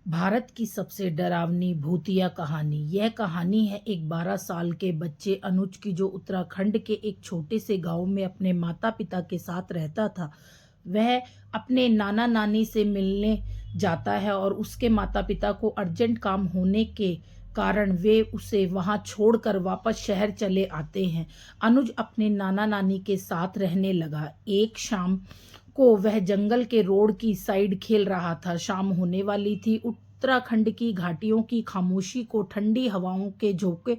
भारत की सबसे डरावनी भूतिया कहानी। यह कहानी है एक 12 साल के बच्चे अनुज की, जो उत्तराखंड के एक छोटे से गांव में अपने माता पिता के साथ रहता था। वह अपने नाना नानी से मिलने जाता है और उसके माता पिता को अर्जेंट काम होने के कारण वे उसे वहां छोड़कर वापस शहर चले आते हैं। अनुज अपने नाना नानी के साथ रहने लगा। एक शाम को वह जंगल के रोड की साइड खेल रहा था। शाम होने वाली थी। उत्तराखंड की घाटियों की खामोशी को ठंडी हवाओं के झोंके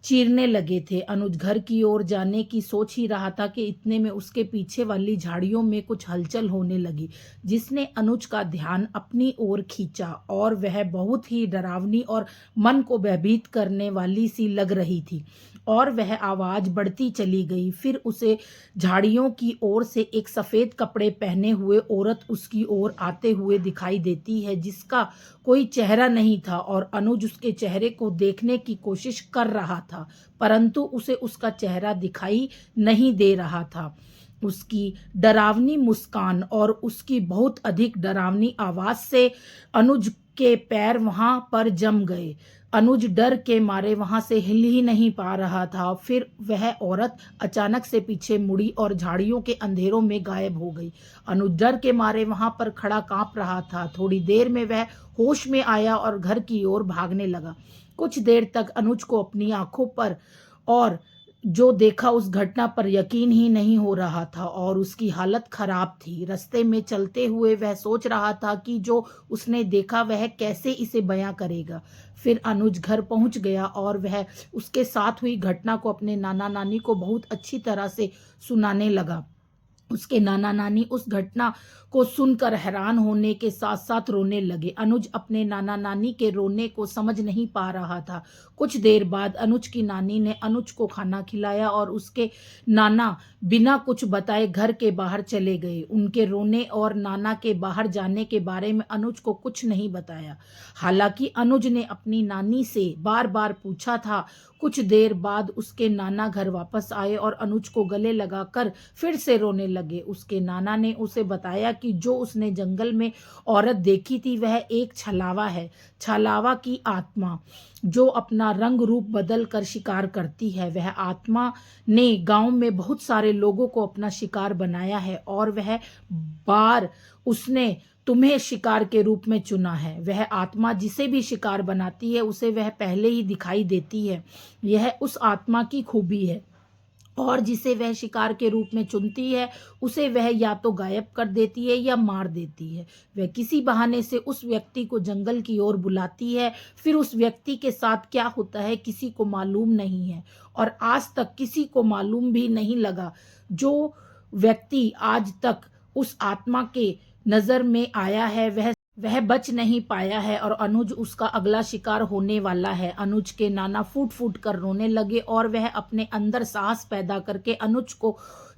चीरने लगे थे। अनुज घर की ओर जाने की सोच ही रहा था कि इतने में उसके पीछे वाली झाड़ियों में कुछ हलचल होने लगी, जिसने अनुज का ध्यान अपनी ओर खींचा। और वह बहुत ही डरावनी और मन को भयभीत करने वाली सी लग रही थी। और वह आवाज बढ़ती चली गई। फिर उसे झाड़ियों की ओर से एक सफेद कपड़े पहने हुए औरत उसकी ओर आते हुए दिखाई देती है, जिसका कोई चेहरा नहीं था। और अनुज उसके चेहरे को देखने की कोशिश कर रहा था, परंतु उसे उसका चेहरा दिखाई नहीं दे रहा था। उसकी डरावनी मुस्कान और उसकी बहुत अधिक डरावनी आवाज से अनुज के पैर वहां पर जम गए। अनुज डर के मारे वहां से हिल ही नहीं पा रहा था। फिर वह औरत अचानक से पीछे मुड़ी और झाड़ियों के अंधेरों में गायब हो गई। अनुज डर के मारे वहां पर खड़ा कांप रहा था। थोड़ी देर में वह होश में आया और घर की ओर भागने लगा। कुछ देर तक अनुज को अपनी आंखों पर और जो देखा उस घटना पर यकीन ही नहीं हो रहा था, और उसकी हालत खराब थी। रास्ते में चलते हुए वह सोच रहा था कि जो उसने देखा वह कैसे इसे बयां करेगा। फिर अनुज घर पहुंच गया और वह उसके साथ हुई घटना को अपने नाना नानी को बहुत अच्छी तरह से सुनाने लगा। उसके नाना नानी उस घटना को सुनकर हैरान होने के साथ साथ रोने लगे। अनुज अपने नाना नानी के रोने को समझ नहीं पा रहा था। कुछ देर बाद अनुज की नानी ने अनुज को खाना खिलाया और उसके नाना बिना कुछ बताए घर के बाहर चले गए। उनके रोने और नाना के बाहर जाने के बारे में अनुज को कुछ नहीं बताया। हालांकि अनुज ने अपनी नानी से बार बार पूछा था। कुछ देर बाद उसके नाना घर वापस आए और अनुज को गले लगाकर फिर से रोने लगे। उसके नाना ने उसे बताया कि जो उसने जंगल में औरत देखी थी वह एक छलावा है, छलावा की आत्मा, जो अपना रंग रूप बदल कर शिकार करती है। वह आत्मा ने गांव में बहुत सारे लोगों को अपना शिकार बनाया है और वह बार उसने तुम्हें शिकार के रूप में चुना है। वह आत्मा जिसे भी शिकार बनाती है उसे वह पहले ही दिखाई देती है। यह उस आत्मा की खूबी है। और जिसे वह शिकार के रूप में चुनती है उसे वह या तो गायब कर देती है या मार देती है। वह किसी बहाने से उस व्यक्ति को जंगल की ओर बुलाती है। फिर उस व्यक्ति के साथ क्या होता है किसी को मालूम नहीं है, और आज तक किसी को मालूम भी नहीं लगा। जो व्यक्ति आज तक उस आत्मा के नजर में आया है वह बच नहीं पाया है, और अनुज उसका अगला शिकार होने वाला है। अनुज के नाना फूट फूट कर रोने लगे और वह अपने अंदर साहस पैदा करके अनुज को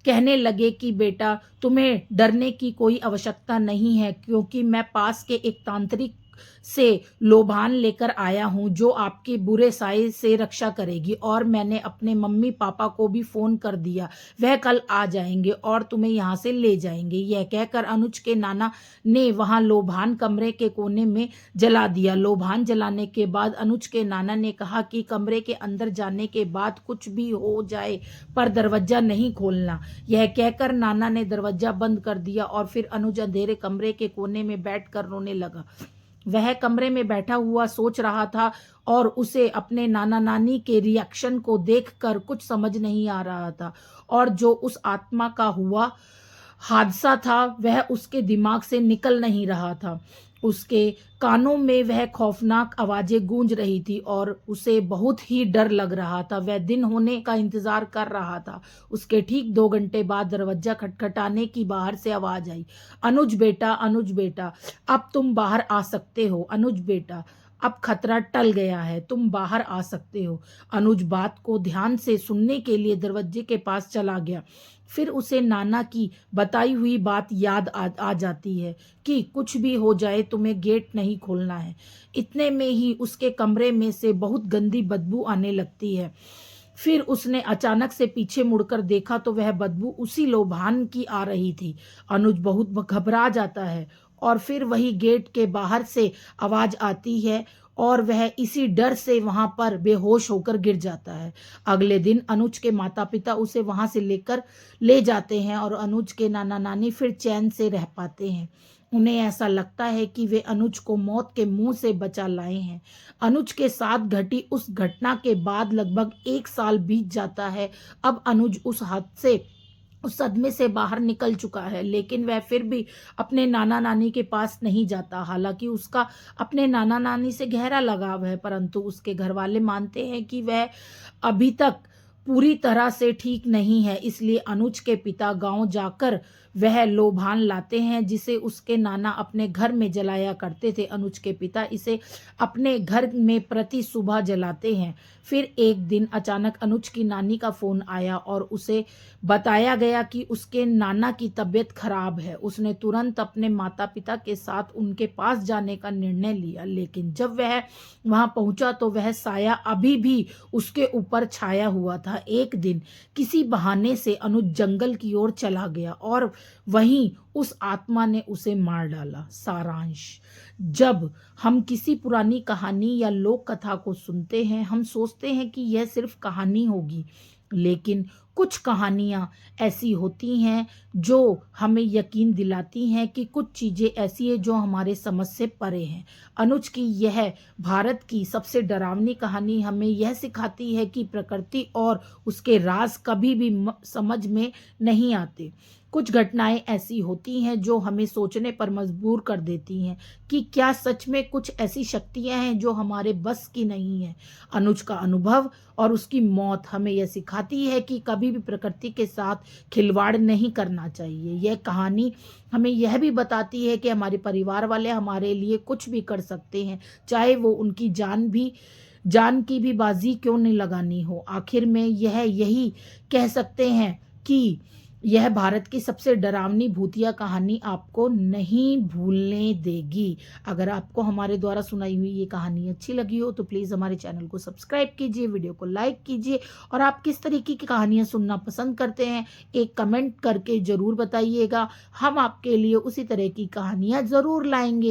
कहने लगे कि बेटा, तुम्हें डरने की कोई आवश्यकता नहीं है, क्योंकि मैं पास के एक तांत्रिक से लोभान लेकर आया हूं जो आपकी बुरे साए से रक्षा करेगी। और मैंने अपने मम्मी पापा को भी फोन कर दिया, वह कल आ जाएंगे और तुम्हें यहाँ से ले जाएंगे। यह कहकर अनुज के नाना ने वहां लोभान कमरे के कोने में जला दिया। लोभान जलाने के बाद अनुज के नाना ने कहा कि कमरे के अंदर जाने के बाद कुछ भी हो जाए पर दरवाजा नहीं खोलना। यह कहकर नाना ने दरवाजा बंद कर दिया और फिर अनुज अंधेरे कमरे के कोने में बैठकर रोने लगा। वह कमरे में बैठा हुआ सोच रहा था और उसे अपने नाना नानी के रिएक्शन को देखकर कुछ समझ नहीं आ रहा था, और जो उस आत्मा का हुआ हादसा था वह उसके दिमाग से निकल नहीं रहा था। उसके कानों में वह खौफनाक आवाजें गूंज रही थी और उसे बहुत ही डर लग रहा था। वह दिन होने का इंतजार कर रहा था। उसके ठीक 2 घंटे बाद दरवाजा खटखटाने की बाहर से आवाज आई। अनुज बेटा, अनुज बेटा, अब तुम बाहर आ सकते हो। अनुज बेटा, अब खतरा टल गया है, तुम बाहर आ सकते हो। अनुज बात को ध्यान से सुनने के लिए दरवाजे के पास चला गया। फिर उसे नाना की बताई हुई बात याद आ जाती है कि कुछ भी हो जाए तुम्हें गेट नहीं खोलना है। इतने में ही उसके कमरे में से बहुत गंदी बदबू आने लगती है। फिर उसने अचानक से पीछे मुड़कर देखा तो वह बदबू उसी लोभान की आ रही थी। अनुज बहुत घबरा जाता है और फिर वही गेट के बाहर से आवाज़ आती है और वह इसी डर से वहाँ पर बेहोश होकर गिर जाता है। अगले दिन अनुज के माता-पिता उसे वहाँ से लेकर ले जाते हैं और अनुज के नाना-नानी फिर चैन से रह पाते हैं। उन्हें ऐसा लगता है कि वे अनुज को मौत के मुँह से बचा लाए हैं। अनुज के साथ घटी उस घटना के बाद लगभग 1 साल बीत जाता है। अब अनुज उस सदमे से बाहर निकल चुका है, लेकिन वह फिर भी अपने नाना-नानी के पास नहीं जाता। हालाँकि उसका अपने नाना-नानी से गहरा लगाव है, परंतु उसके घरवाले मानते हैं कि वह अभी तक पूरी तरह से ठीक नहीं है। इसलिए अनुज के पिता गाँव जाकर वह लोबान लाते हैं, जिसे उसके नाना अपने घर में जलाया करते थे। अनुज के पिता इसे अपने घर में प्रति सुबह जलाते हैं। फिर एक दिन अचानक अनुज की नानी का फ़ोन आया और उसे बताया गया कि उसके नाना की तबीयत खराब है। उसने तुरंत अपने माता-पिता के साथ उनके पास जाने का निर्णय लिया, लेकिन जब वह वहाँ पहुँचा तो वह साया अभी भी उसके ऊपर छाया हुआ था। एक दिन किसी बहाने से अनुज जंगल की ओर चला गया और वहीं उस आत्मा ने उसे मार डाला। सारांश: जब हम किसी पुरानी कहानी या लोक कथा को सुनते हैं, हम सोचते हैं कि यह सिर्फ कहानी होगी, लेकिन कुछ कहानियाँ ऐसी होती हैं जो हमें यकीन दिलाती हैं कि कुछ चीज़ें ऐसी हैं जो हमारे समझ से परे हैं। अनुज की यह भारत की सबसे डरावनी कहानी हमें यह सिखाती है कि प्रकृति और उसके राज कभी भी समझ में नहीं आते। कुछ घटनाएं ऐसी होती हैं जो हमें सोचने पर मजबूर कर देती हैं कि क्या सच में कुछ ऐसी शक्तियां हैं जो हमारे बस की नहीं है। अनुज का अनुभव और उसकी मौत हमें यह सिखाती है कि कभी भी प्रकृति के साथ खिलवाड़ नहीं करना चाहिए। यह कहानी हमें यह भी बताती है कि हमारे परिवार वाले हमारे लिए कुछ भी कर सकते हैं, चाहे वो उनकी जान की भी बाजी क्यों नहीं लगानी हो। आखिर में यह यही कह सकते हैं कि यह भारत की सबसे डरावनी भूतिया कहानी आपको नहीं भूलने देगी। अगर आपको हमारे द्वारा सुनाई हुई ये कहानी अच्छी लगी हो तो प्लीज़ हमारे चैनल को सब्सक्राइब कीजिए, वीडियो को लाइक कीजिए और आप किस तरीके की कहानियाँ सुनना पसंद करते हैं एक कमेंट करके ज़रूर बताइएगा। हम आपके लिए उसी तरह की कहानियाँ ज़रूर लाएंगे।